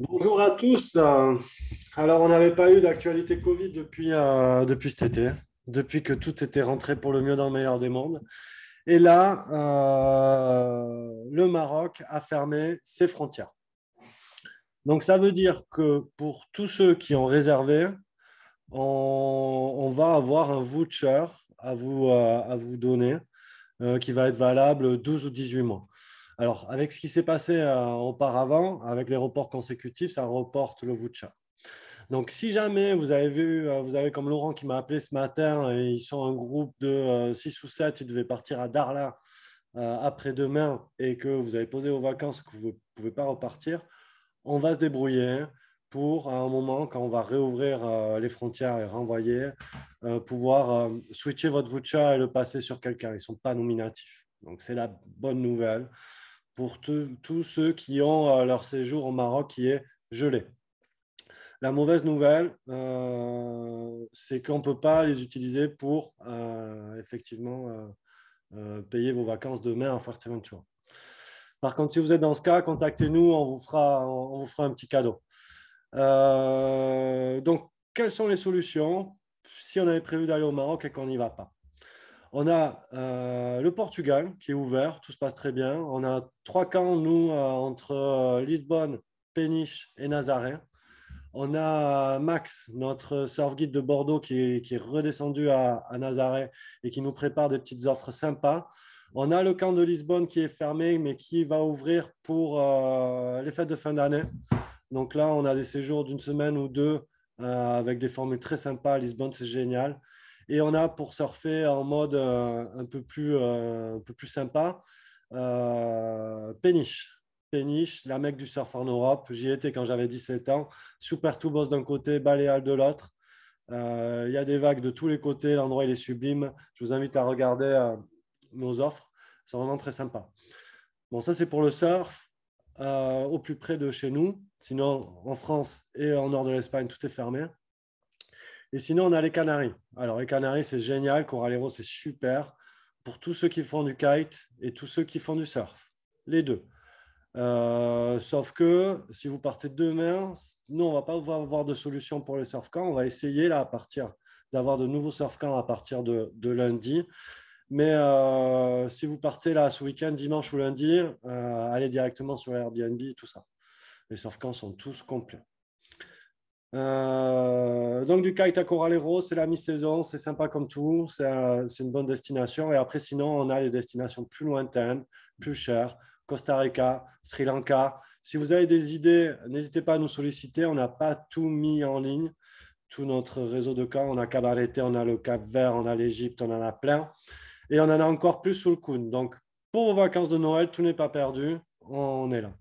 Bonjour à tous. Alors, on n'avait pas eu d'actualité Covid depuis cet été, depuis que tout était rentré pour le mieux dans le meilleur des mondes. Et là, le Maroc a fermé ses frontières. Donc, ça veut dire que pour tous ceux qui ont réservé, on va avoir un voucher à vous donner qui va être valable 12 ou 18 mois. Alors, avec ce qui s'est passé auparavant, avec les reports consécutifs, ça reporte le voucher. Donc, si jamais vous avez vu, vous avez comme Laurent qui m'a appelé ce matin, et ils sont un groupe de 6 ou 7, ils devaient partir à Darla après-demain et que vous avez posé vos vacances et que vous ne pouvez pas repartir, on va se débrouiller pour, à un moment, quand on va réouvrir les frontières et renvoyer, pouvoir switcher votre voucher et le passer sur quelqu'un. Ils ne sont pas nominatifs. Donc, c'est la bonne nouvelle pour tous ceux qui ont leur séjour au Maroc qui est gelé. La mauvaise nouvelle, c'est qu'on ne peut pas les utiliser pour effectivement payer vos vacances de mai en Fuerteventura. Par contre, si vous êtes dans ce cas, contactez-nous, on vous fera un petit cadeau. Donc, quelles sont les solutions si on avait prévu d'aller au Maroc et qu'on n'y va pas? On a le Portugal qui est ouvert, tout se passe très bien. On a 3 camps, nous, entre Lisbonne, Péniche et Nazaré. On a Max, notre surf guide de Bordeaux, qui est redescendu à Nazaré et qui nous prépare des petites offres sympas. On a le camp de Lisbonne qui est fermé, mais qui va ouvrir pour les fêtes de fin d'année. Donc là, on a des séjours d'une semaine ou deux avec des formules très sympas. À Lisbonne, c'est génial. Et on a pour surfer en mode un peu plus sympa, Péniche. Péniche, la mecque du surf en Europe. J'y étais quand j'avais 17 ans. Super tout boss d'un côté, Baléal de l'autre. Il y a des vagues de tous les côtés. L'endroit, il est sublime. Je vous invite à regarder nos offres. C'est vraiment très sympa. Bon, ça, c'est pour le surf au plus près de chez nous. Sinon, en France et en nord de l'Espagne, tout est fermé. Et sinon, on a les Canaries. Alors, les Canaries, c'est génial. Coralero, c'est super pour tous ceux qui font du kite et tous ceux qui font du surf. Les deux. Sauf que si vous partez demain, nous, on ne va pas avoir de solution pour les surf camps. On va essayer là, à partir d'avoir de nouveaux surf camps à partir de lundi. Mais si vous partez là ce week-end, dimanche ou lundi, allez directement sur Airbnb, tout ça. Les surf camps sont tous complets. Donc du kite à Coralero, c'est la mi-saison, c'est sympa comme tout, c'est une bonne destination. Et après, sinon, on a les destinations plus lointaines, plus chères, Costa Rica, Sri Lanka. Si vous avez des idées, n'hésitez pas à nous solliciter. On n'a pas tout mis en ligne, tout notre réseau de camps. On a Cabarete, on a le Cap-Vert, on a l'Égypte, on en a plein. Et on en a encore plus sous le coude. Donc, pour vos vacances de Noël, tout n'est pas perdu. On est là.